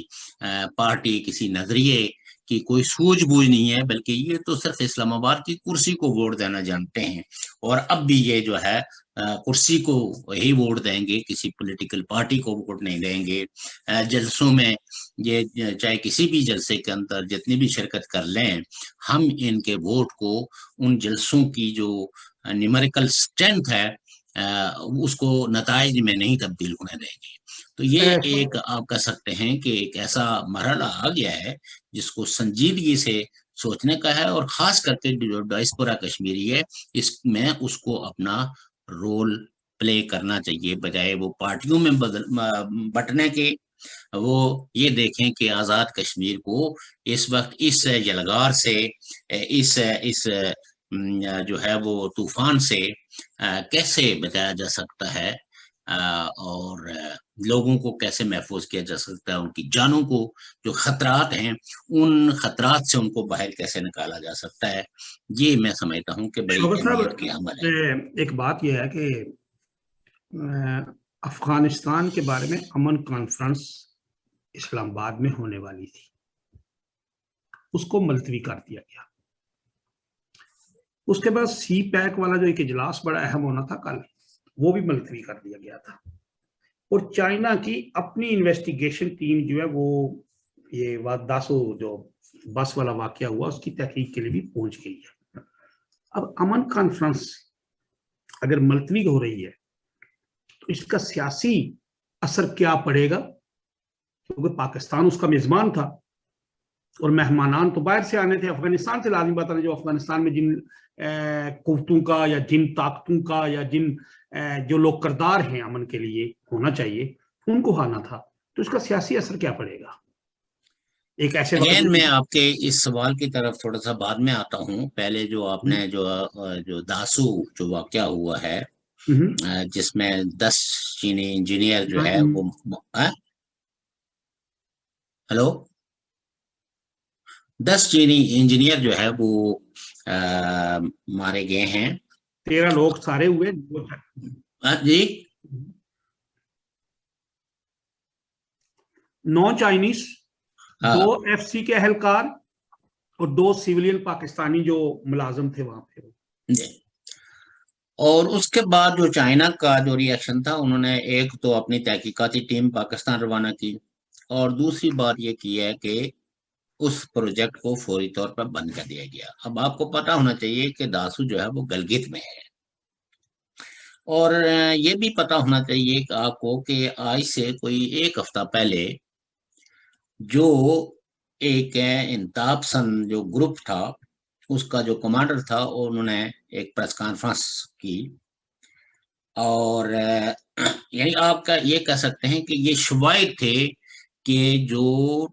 پارٹی، کسی نظریے کی کوئی سوجھ بوجھ نہیں ہے، بلکہ یہ تو صرف اسلام آباد کی کرسی کو ووٹ دینا جانتے ہیں، اور اب بھی یہ جو ہے کرسی کو ہی ووٹ دیں گے، کسی پولیٹیکل پارٹی کو ووٹ نہیں دیں گے۔ جلسوں میں یہ چاہے کسی بھی جلسے کے اندر جتنی بھی شرکت کر لیں، ہم ان کے ووٹ کو ان جلسوں کی جو نیومیریکل سٹرینتھ ہے اس کو نتائج میں نہیں تبدیل ہونے دیں گے۔ تو یہ ایک آپ کہہ سکتے ہیں کہ ایک ایسا مرحلہ آ گیا ہے جس کو سنجیدگی سے سوچنے کا ہے، اور خاص کر کے جو ڈائسپورا کشمیری ہے اس میں اس کو اپنا رول پلے کرنا چاہیے، بجائے وہ پارٹیوں میں بٹنے کے۔ وہ یہ دیکھیں کہ آزاد کشمیر کو اس وقت اس یلغار سے، اس جو ہے وہ طوفان سے کیسے بچایا جا سکتا ہے، اور لوگوں کو کیسے محفوظ کیا جا سکتا ہے، ان کی جانوں کو جو خطرات ہیں ان خطرات سے ان کو باہر کیسے نکالا جا سکتا ہے، یہ میں سمجھتا ہوں کہ بڑی اہمیت کی عمل ہے۔ ایک بات یہ ہے کہ افغانستان کے بارے میں امن کانفرنس اسلام آباد میں ہونے والی تھی، اس کو ملتوی کر دیا گیا۔ اس کے بعد سی پیک والا جو ایک اجلاس بڑا اہم ہونا تھا کل، وہ بھی ملتوی کر دیا گیا تھا۔ اور چائنا کی اپنی انویسٹیگیشن ٹیم جو ہے وہ یہ داسو جو بس والا واقعہ ہوا اس کی تحقیق کے لیے بھی پہنچ گئی ہے۔ اب امن کانفرنس اگر ملتوی ہو رہی ہے تو اس کا سیاسی اثر کیا پڑے گا، کیونکہ پاکستان اس کا میزبان تھا اور مہمانان تو باہر سے آنے تھے، افغانستان سے لازمی بات ہے، جو افغانستان میں جن قوتوں کا یا جن طاقتوں کا یا جن جو لوگ کردار ہیں امن کے لیے ہونا چاہیے ان کو آنا تھا، تو اس کا سیاسی اثر کیا پڑے گا ایک ایسے وقت میں آپ کے اس سوال کی طرف تھوڑا سا بعد میں آتا ہوں۔ پہلے جو آپ نے جو داسو جو واقعہ ہوا ہے جس میں 10 چینی انجینئر جو ہے وہ ہلو 10 چینی انجینئر جو ہے وہ مارے گئے ہیں، 13 لوگ سارے ہوئے جی 9 چائنیز، 2 ایف سی کے اہلکار اور 2 سیولین پاکستانی جو ملازم تھے وہاں پہ جی۔ اور اس کے بعد جو چائنا کا جو ری ایکشن تھا، انہوں نے ایک تو اپنی تحقیقاتی ٹیم پاکستان روانہ کی، اور دوسری بات یہ کی ہے کہ اس پروجیکٹ کو فوری طور پر بند کر دیا گیا۔ اب آپ کو پتا ہونا چاہیے کہ داسو جو ہے وہ گلگت میں ہے، اور یہ بھی پتا ہونا چاہیے کہ آپ کو کہ آج سے کوئی 1 ہفتہ پہلے جو ایک انتاب جو گروپ تھا اس کا جو کمانڈر تھا، انہوں نے ایک پریس کانفرنس کی، اور یعنی آپ کا یہ کہہ سکتے ہیں کہ یہ شواہد تھے کہ جو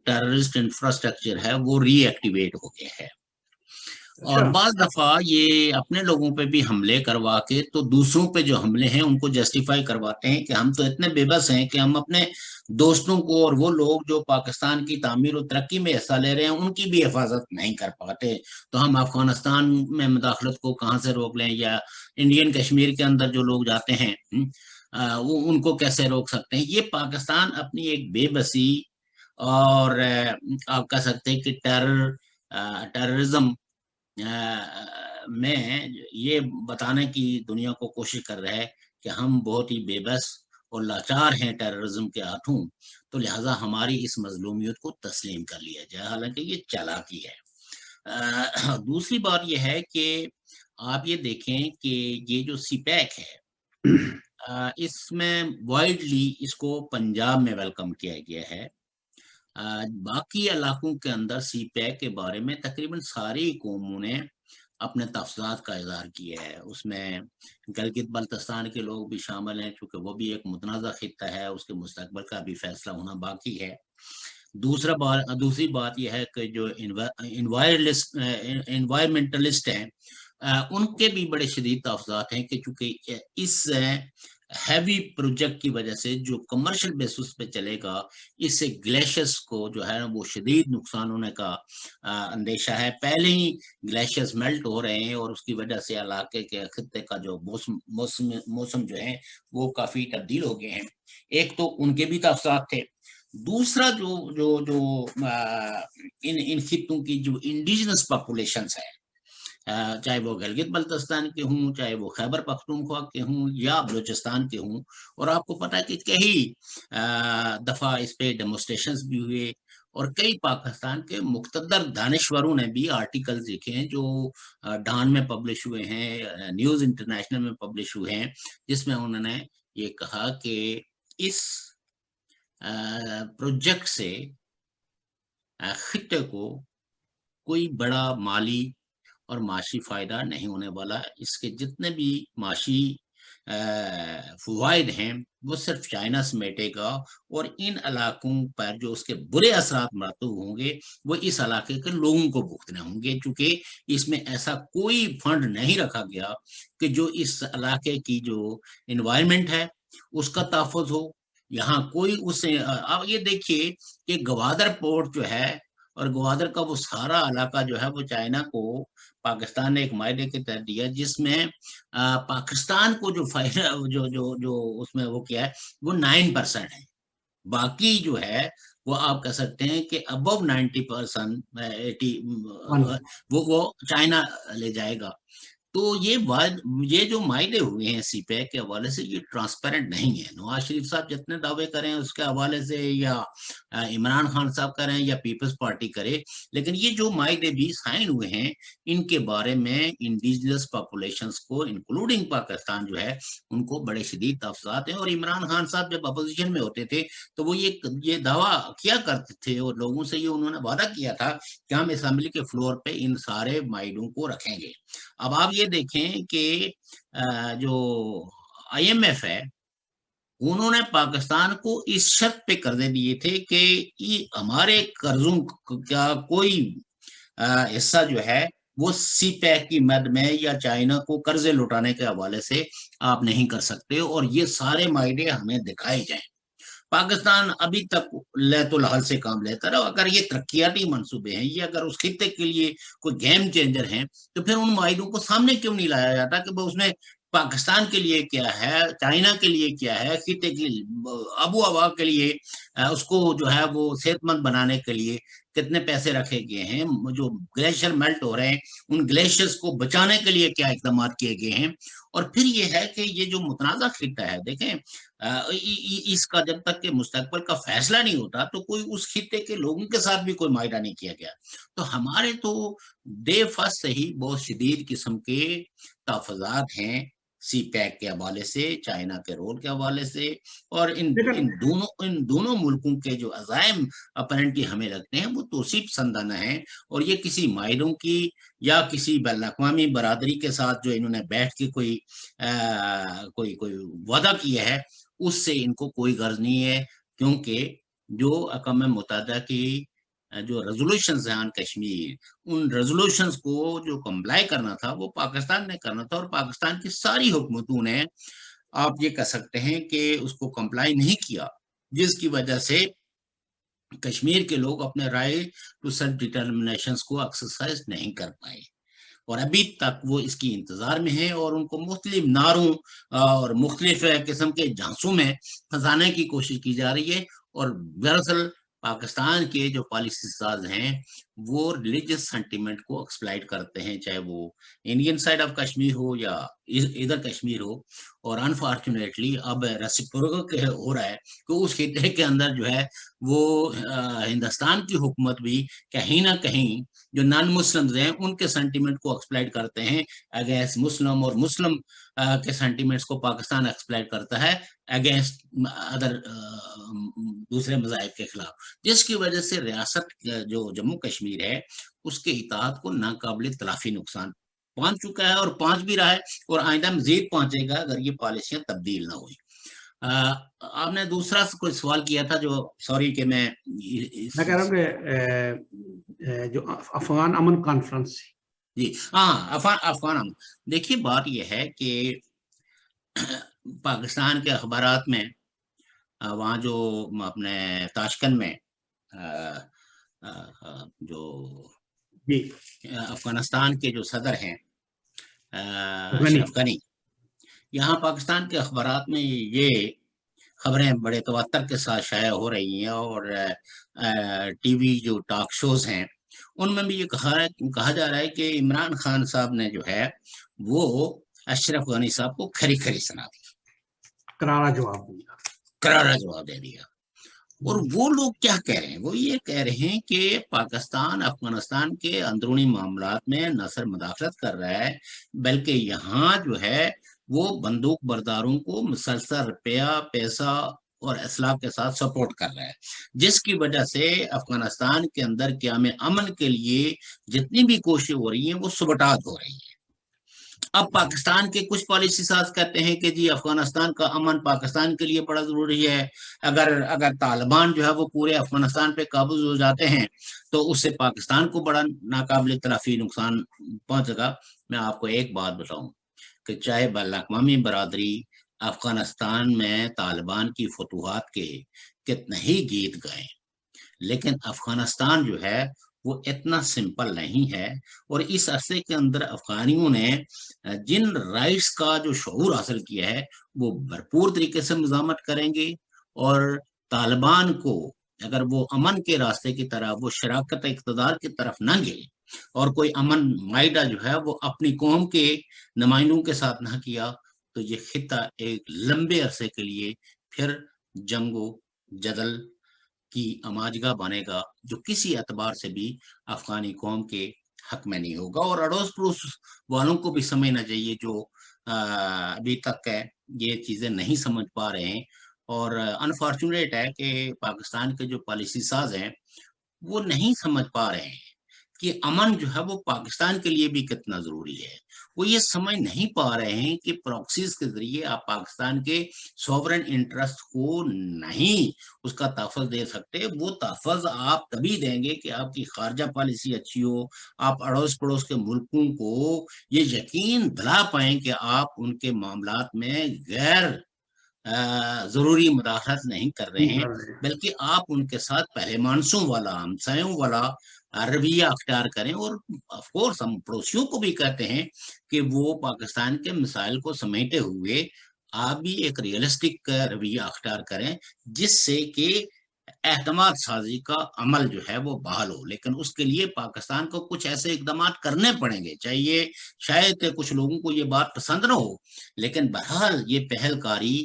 ٹیررسٹ انفراسٹرکچر ہے وہ ری ایکٹیویٹ ہو گیا ہے، اور بعض دفعہ یہ اپنے لوگوں پہ بھی حملے کروا کے تو دوسروں پہ جو حملے ہیں ان کو جسٹیفائی کرواتے ہیں کہ ہم تو اتنے بے بس ہیں کہ ہم اپنے دوستوں کو اور وہ لوگ جو پاکستان کی تعمیر و ترقی میں حصہ لے رہے ہیں ان کی بھی حفاظت نہیں کر پاتے، تو ہم افغانستان میں مداخلت کو کہاں سے روک لیں، یا انڈین کشمیر کے اندر جو لوگ جاتے ہیں ان کو کیسے روک سکتے ہیں۔ یہ پاکستان اپنی ایک بے بسی اور آپ کہہ سکتے ہیں کہ ٹیررزم میں یہ بتانے کی دنیا کو کوشش کر رہا ہے کہ ہم بہت ہی بے بس اور لاچار ہیں ٹیررزم کے ہاتھوں، تو لہٰذا ہماری اس مظلومیت کو تسلیم کر لیا جائے، حالانکہ یہ چالاکی ہے۔ دوسری بات یہ ہے کہ آپ یہ دیکھیں کہ یہ جو سی پیک ہے اس میں وائڈلی اس کو پنجاب میں ویلکم کیا گیا ہے، باقی علاقوں کے اندر سی پیک کے بارے میں تقریباً ساری قوموں نے اپنے تفصیلات کا اظہار کیا ہے، اس میں گلگت بلتستان کے لوگ بھی شامل ہیں، چونکہ وہ بھی ایک متنازع خطہ ہے، اس کے مستقبل کا بھی فیصلہ ہونا باقی ہے۔ دوسری بات یہ ہے کہ جو انوائرمنٹلسٹ ہیں ان کے بھی بڑے شدید تحفظات ہیں کہ چونکہ اس ہیوی پروجیکٹ کی وجہ سے جو کمرشل بیسس پہ چلے گا، اس سے گلیشیئرز کو جو ہے وہ شدید نقصان ہونے کا اندیشہ ہے۔ پہلے ہی گلیشیئرز میلٹ ہو رہے ہیں اور اس کی وجہ سے علاقے کے خطے کا جو موسم جو ہے وہ کافی تبدیل ہو گئے ہیں۔ ایک تو ان کے بھی تحفظات تھے، دوسرا جو ان خطوں کی جو انڈیجنس پاپولیشنز ہیں، چاہے وہ گلگت بلتستان کے ہوں، چاہے وہ خیبر پختونخوا کے ہوں یا بلوچستان کے ہوں، اور آپ کو پتا ہے کہ کئی دفعہ اس پہ ڈیمونسٹریشنز بھی ہوئے، اور کئی پاکستان کے مقتدر دانشوروں نے بھی آرٹیکلز لکھے ہیں جو ڈان میں پبلش ہوئے ہیں، نیوز انٹرنیشنل میں پبلش ہوئے ہیں، جس میں انہوں نے یہ کہا کہ اس پروجیکٹ سے خطے کو کوئی بڑا مالی اور معاشی فائدہ نہیں ہونے والا، اس کے جتنے بھی معاشی فوائد ہیں وہ صرف چائنا سمیٹے گا، اور ان علاقوں پر جو اس کے برے اثرات مرتب ہوں گے وہ اس علاقے کے لوگوں کو بھگتنے ہوں گے، چونکہ اس میں ایسا کوئی فنڈ نہیں رکھا گیا کہ جو اس علاقے کی جو انوائرمنٹ ہے اس کا تحفظ ہو۔ یہاں کوئی اب یہ دیکھیے کہ گوادر پورٹ جو ہے، اور گوادر کا وہ سارا علاقہ جو ہے وہ چائنا کو پاکستان نے ایک معاہدے کے تحت دیا، جس میں پاکستان کو جو فائدہ جو اس میں وہ کیا ہے وہ 9% ہے، باقی جو ہے وہ آپ کہہ سکتے ہیں کہ ابو 90% 80 وہ چائنا لے جائے گا. تو یہ جو معاہدے ہوئے ہیں سی پیک کے حوالے سے یہ ٹرانسپیرنٹ نہیں ہے. نواز شریف صاحب جتنے دعوے کریں اس کے حوالے سے یا عمران خان صاحب کریں یا پیپلز پارٹی کرے, لیکن یہ جو معاہدے بھی سائن ہوئے ہیں ان کے بارے میں انڈیجنس پاپولیشنز کو انکلوڈنگ پاکستان جو ہے ان کو بڑے شدید تحفظات ہیں. اور عمران خان صاحب جب اپوزیشن میں ہوتے تھے تو وہ یہ دعویٰ کیا کرتے تھے اور لوگوں سے یہ انہوں نے وعدہ کیا تھا کہ ہم اسمبلی کے فلور پہ ان سارے معاہدوں کو رکھیں گے. اب آپ یہ دیکھیں کہ جو آئی ایم ایف ہے انہوں نے پاکستان کو اس شرط پہ قرضے دیے تھے کہ ہمارے قرضوں کا کوئی حصہ جو ہے وہ سی پیک کی مد میں یا چائنا کو قرضے لوٹانے کے حوالے سے آپ نہیں کر سکتے, اور یہ سارے معاہدے ہمیں دکھائے جائیں. پاکستان ابھی تک لیت الحل سے کام لیتا رہا. اگر یہ ترقیاتی منصوبے ہیں, یہ اگر اس خطے کے لیے کوئی گیم چینجر ہیں, تو پھر ان معاہدوں کو سامنے کیوں نہیں لایا جاتا کہ اس میں پاکستان کے لیے کیا ہے, چائنا کے لیے کیا ہے, خطے کی آبو ہوا کے لیے اس کو جو ہے وہ صحت مند بنانے کے لیے کتنے پیسے رکھے گئے ہیں, جو گلیشیئر میلٹ ہو رہے ہیں ان گلیشیئرز کو بچانے کے لیے کیا اقدامات کیے گئے ہیں. اور پھر یہ ہے کہ یہ جو متنازع خطہ ہے, دیکھیں اس کا جب تک کہ مستقبل کا فیصلہ نہیں ہوتا تو کوئی اس خطے کے لوگوں کے ساتھ بھی کوئی معاہدہ نہیں کیا گیا. تو ہمارے تو ڈے فرسٹ سے ہی بہت شدید قسم کے تحفظات ہیں سی پیک کے حوالے سے, چائنا کے رول کے حوالے سے, اور ان دونوں ملکوں کے جو عزائم اپرنٹلی ہمیں لگتے ہیں وہ توصیف پسندانہ ہیں. اور یہ کسی معاہدوں کی یا کسی بین الاقوامی برادری کے ساتھ جو انہوں نے بیٹھ کے کوئی وعدہ کیا ہے اس سے ان کو کوئی غرض نہیں ہے, کیونکہ جو اقوام متحدہ کی جو ریزولوشنز ہیں آن کشمیر, ان ریزولوشنز کو جو کمپلائی کرنا تھا وہ پاکستان نے کرنا تھا, اور پاکستان کی ساری حکومتوں نے آپ یہ کہہ سکتے ہیں کہ اس کو کمپلائی نہیں کیا, جس کی وجہ سے کشمیر کے لوگ اپنے رائٹ ٹو سیلف ڈٹرمنیشنز کو ایکسرسائز نہیں کر پائے. اور ابھی تک وہ اس کی انتظار میں ہیں, اور ان کو مختلف نعروں اور مختلف قسم کے جھانسوں میں پھنسانے کی کوشش کی جا رہی ہے. اور دراصل پاکستان کے جو پالیسی ساز ہیں وہ ریلیجس سینٹیمنٹ کو ایکسپلائٹ کرتے ہیں, چاہے وہ انڈین سائڈ آف کشمیر ہو یا ادھر کشمیر ہو. اور انفارچونیٹلی اب ریسیپروکل ہو رہا ہے کہ اس خطے کے اندر جو ہے وہ ہندوستان کی حکومت بھی کہیں نہ کہیں جو نان مسلمز ہیں ان کے سینٹیمنٹ کو ایکسپلائٹ کرتے ہیں اگینسٹ مسلم, اور مسلم کے سینٹیمنٹس کو پاکستان ایکسپلائٹ کرتا ہے اگینسٹ ادر دوسرے مذاہب کے خلاف, جس کی وجہ سے ریاست جو جموں کشمیر ہے اس کے اطاعت کو ناقابل تلافی نقصان پہنچ چکا ہے, اور پہنچ بھی رہا ہے, اور آئندہ مزید پہنچے گا اگر یہ پالیسیاں تبدیل نہ ہوئی. آپ نے دوسرا کوئی سوال کیا تھا, جو سوری کہ میں کہہ رہا ہوں کہ جو افغان امن کانفرنس, جی ہاں افغان امن. دیکھیے بات یہ ہے کہ پاکستان کے اخبارات میں وہاں جو اپنے تاشکند میں جو افغانستان کے جو صدر ہیں اشرف غنی, یہاں پاکستان کے اخبارات میں یہ خبریں بڑے تواتر کے ساتھ شائع ہو رہی ہیں, اور ٹی وی جو ٹاک شوز ہیں ان میں بھی یہ کہا جا رہا ہے کہ عمران خان صاحب نے جو ہے وہ اشرف غنی صاحب کو کھری سنا دی, کرارا جواب دے دیا. اور وہ لوگ کیا کہہ رہے ہیں, وہ یہ کہہ رہے ہیں کہ پاکستان افغانستان کے اندرونی معاملات میں نہ صرف مداخلت کر رہا ہے بلکہ یہاں جو ہے وہ بندوق برداروں کو مسلسل روپیہ پیسہ اور اسلحہ کے ساتھ سپورٹ کر رہا ہے, جس کی وجہ سے افغانستان کے اندر قیام امن کے لیے جتنی بھی کوششیں ہو رہی ہیں وہ سبوٹاژ ہو رہی ہیں. اب پاکستان کے کچھ پالیسی ساز کہتے ہیں کہ جی افغانستان کا امن پاکستان کے لیے بڑا ضروری ہے, اگر طالبان جو ہے وہ پورے افغانستان پہ قابض ہو جاتے ہیں تو اس سے پاکستان کو بڑا ناقابل تلافی نقصان پہنچے گا. میں آپ کو ایک بات بتاؤں کہ چاہے بین الاقوامی برادری افغانستان میں طالبان کی فتوحات کے کتنے ہی گیت گائیں, لیکن افغانستان جو ہے وہ اتنا سمپل نہیں ہے. اور اس عرصے کے اندر افغانیوں نے جن رائٹس کا جو شعور حاصل کیا ہے وہ بھرپور طریقے سے مزاحمت کریں گے, اور طالبان کو اگر وہ امن کے راستے کی طرف، وہ شراکت اقتدار کی طرف نہ گئے اور کوئی امن معاہدہ جو ہے وہ اپنی قوم کے نمائندوں کے ساتھ نہ کیا، تو یہ خطہ ایک لمبے عرصے کے لیے پھر جنگ و جدل کی اماجگاہ بنے گا، جو کسی اعتبار سے بھی افغانی قوم کے حق میں نہیں ہوگا۔ اور اڑوس پڑوس والوں کو بھی سمجھنا چاہیے جو ابھی تک ہے یہ چیزیں نہیں سمجھ پا رہے ہیں، اور انفارچونیٹ ہے کہ پاکستان کے جو پالیسی ساز ہیں وہ نہیں سمجھ پا رہے ہیں کہ امن جو ہے وہ پاکستان کے لیے بھی کتنا ضروری ہے۔ وہ یہ سمجھ نہیں پا رہے ہیں کہ پراکسیز کے ذریعے آپ پاکستان کے سوورن انٹرسٹ کو نہیں اس کا تحفظ دے سکتے۔ وہ تحفظ آپ تبھی دیں گے کہ آپ کی خارجہ پالیسی اچھی ہو، آپ اڑوس پڑوس کے ملکوں کو یہ یقین دلا پائیں کہ آپ ان کے معاملات میں غیر ضروری مداخلت نہیں کر رہے ہیں، بلکہ آپ ان کے ساتھ پہلے مانسوں والا، ہمسایوں والا رویہ اختیار کریں۔ اور آف کورس ہم پڑوسیوں کو بھی کہتے ہیں کہ وہ پاکستان کے مسائل کو سمیٹے ہوئے آپ بھی ایک ریئلسٹک رویہ اختیار کریں، جس سے کہ اعتماد سازی کا عمل جو ہے وہ بحال ہو۔ لیکن اس کے لیے پاکستان کو کچھ ایسے اقدامات کرنے پڑیں گے، چاہیے شاید کچھ لوگوں کو یہ بات پسند نہ ہو، لیکن بہرحال یہ پہل کاری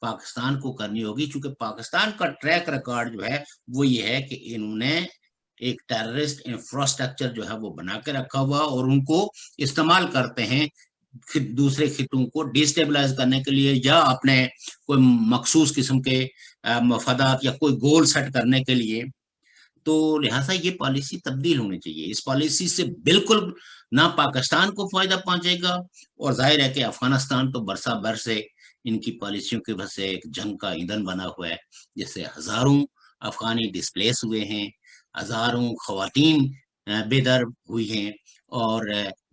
پاکستان کو کرنی ہوگی، چونکہ پاکستان کا ٹریک ریکارڈ جو ہے وہ یہ ہے کہ انہوں نے ایک ٹیررسٹ انفراسٹرکچر جو ہے وہ بنا کے رکھا ہوا اور ان کو استعمال کرتے ہیں دوسرے خطوں کو ڈیسٹیبلائز کرنے کے لیے، یا اپنے کوئی مخصوص قسم کے مفادات یا کوئی گول سیٹ کرنے کے لیے۔ تو لہٰذا یہ پالیسی تبدیل ہونی چاہیے۔ اس پالیسی سے بالکل نہ پاکستان کو فائدہ پہنچے گا، اور ظاہر ہے کہ افغانستان تو برسا برس سے ان کی پالیسیوں کی وجہ سے ایک جنگ کا ایندھن بنا ہوا ہے، جس سے ہزاروں افغانی ڈسپلیس ہوئے ہیں، ہزاروں خواتین بے در ہوئی ہیں اور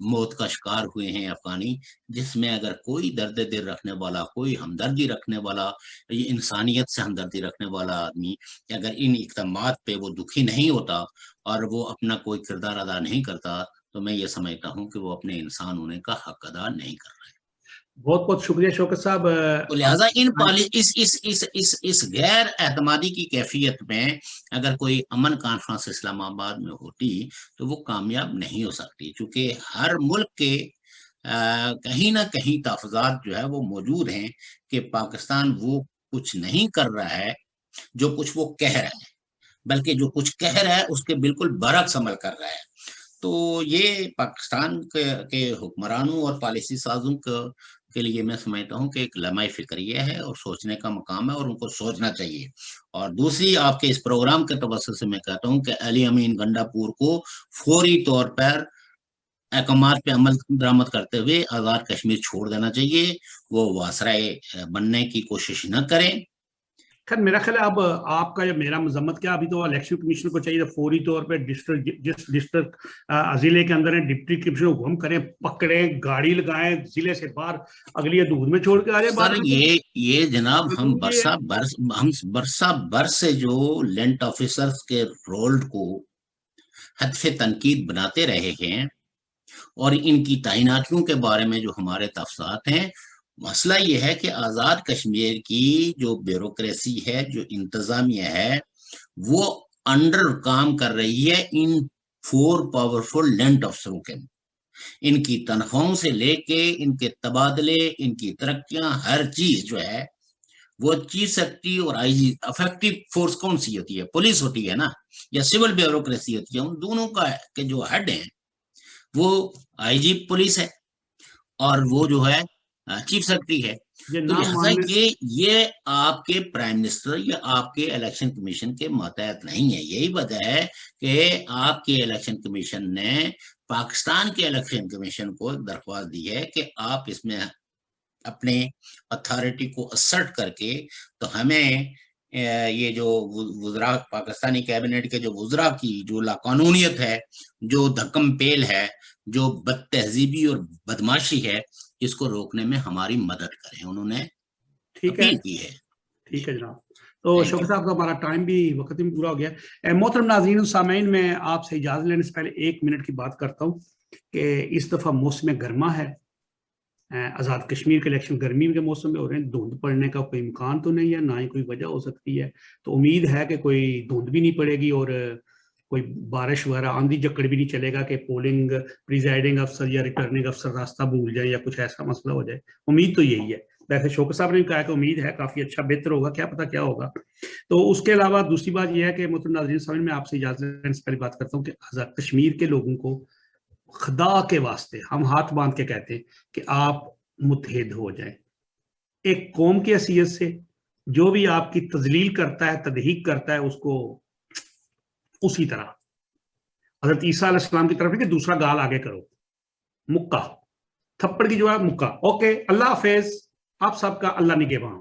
موت کا شکار ہوئے ہیں افغانی، جس میں اگر کوئی درد دل رکھنے والا، کوئی ہمدردی رکھنے والا، یہ انسانیت سے ہمدردی رکھنے والا آدمی اگر ان اقدامات پہ وہ دکھی نہیں ہوتا اور وہ اپنا کوئی کردار ادا نہیں کرتا، تو میں یہ سمجھتا ہوں کہ وہ اپنے انسان ہونے کا حق ادا نہیں کر رہے۔ بہت بہت شکریہ شوکت صاحب۔ تو لہٰذا اس غیر اعتمادی کی کیفیت میں اگر کوئی امن کانفرنس اسلام آباد میں ہوتی تو وہ کامیاب نہیں ہو سکتی، چونکہ ہر ملک کے کہیں نہ کہیں تحفظات جو ہے وہ موجود ہیں کہ پاکستان وہ کچھ نہیں کر رہا ہے جو کچھ وہ کہہ رہا ہے، بلکہ جو کچھ کہہ رہا ہے اس کے بالکل برعکس عمل کر رہا ہے۔ تو یہ پاکستان کے حکمرانوں اور پالیسی سازوں کے لیے میں سمجھتا ہوں کہ ایک لمحہ فکریہ ہے اور سوچنے کا مقام ہے، اور ان کو سوچنا چاہیے۔ اور دوسری آپ کے اس پروگرام کے توسط سے میں کہتا ہوں کہ علی امین گنڈا پور کو فوری طور پر احکامات پہ عمل درآمد کرتے ہوئے آزاد کشمیر چھوڑ دینا چاہیے، وہ واسرائے بننے کی کوشش نہ کریں۔ خیر میرا خیال ہے اب آپ کا یا میرا مذمت کیا، ابھی تو الیکشن کمیشن کو چاہیے فوری طور پہ ڈسٹرکٹ ضلع کے اندر ڈپٹی کمشنر کو حکم کریں، پکڑیں، گاڑی لگائیں، ضلع سے باہر اگلی حدود میں چھوڑ کے آ جائیں۔ سر یہ جناب ہم برسا برس سے جو لینٹ آفیسرز کے رول کو ہدف تنقید بناتے رہے ہیں اور ان کی تعیناتیوں کے بارے میں جو ہمارے تفصیلات ہیں، مسئلہ یہ ہے کہ آزاد کشمیر کی جو بیوروکریسی ہے، جو انتظامیہ ہے، وہ انڈر کام کر رہی ہے ان 4 پاورفل لینڈ افسروں کے۔ ان کی تنخواہوں سے لے کے ان کے تبادلے، ان کی ترقیاں، ہر چیز جو ہے وہ چیف سیکرٹری اور آئی جی، افیکٹو فورس کون سی ہوتی ہے؟ پولیس ہوتی ہے نا، یا سول بیوروکریسی ہوتی ہے؟ ان دونوں کا کہ جو ہیڈ ہیں وہ آئی جی پولیس ہے اور وہ جو ہے چیف سیکرٹری ہے۔ تو لہٰذا یہ آپ کے پرائم منسٹر یا آپ کے الیکشن کمیشن کے ماتحت نہیں ہے۔ یہی وجہ ہے کہ آپ کے الیکشن کمیشن نے پاکستان کے الیکشن کمیشن کو ایک درخواست دی ہے کہ آپ اس میں اپنے اتھارٹی کو اسرٹ کر کے تو ہمیں یہ جو وزراء پاکستانی کیبنٹ کے جو وزراء کی جو لاقانونیت ہے، جو دھکم پیل ہے، جو بد تہذیبی اور بدماشی ہے، اس کو روکنے میں ہماری مدد کریں، انہوں نے اپیل کی ہے۔ ٹھیک ہے جناب۔ تو شوکت صاحب کا ہمارا ٹائم بھی وقت بھی پورا ہو گیا۔ محترم ناظرین و سامعین، میں آپ سے اجازت لینے سے پہلے 1 منٹ کی بات کرتا ہوں کہ اس دفعہ موسم گرما ہے آزاد کشمیر کے الیکشن گرمی کے موسم میں ہو رہے ہیں, دھند پڑنے کا کوئی امکان تو نہیں ہے, نہ ہی کوئی وجہ ہو سکتی ہے. تو امید ہے کہ کوئی دھند بھی نہیں پڑے گی اور کوئی بارش وغیرہ آندھی جکڑ بھی نہیں چلے گا کہ پولنگ پریزائڈنگ افسر یا ریٹرننگ افسر راستہ بھول جائیں یا کچھ ایسا مسئلہ ہو جائے. امید تو یہی ہے. ویسے شوکت صاحب نے کہا کہ امید ہے کافی اچھا بہتر ہوگا, کیا پتا کیا ہوگا. تو اس کے علاوہ دوسری بات یہ ہے کہ محترم ناظرین سامنے میں آپ سے اجازت لینے سے پہلے بات کرتا ہوں کہ آزاد کشمیر کے لوگوں کو خدا کے واسطے ہم ہاتھ باندھ کے کہتے ہیں کہ آپ متحد ہو جائیں. ایک قوم کی حیثیت سے جو بھی آپ کی تذلیل کرتا ہے, تضحیک کرتا ہے, اس کو اسی طرح حضرت عیسیٰ علیہ السلام کی طرف کہ دوسرا گال آگے کرو, مکہ تھپڑ کی جو ہے مکہ. اوکے, اللہ حافظ, آپ سب کا اللہ نگہباں.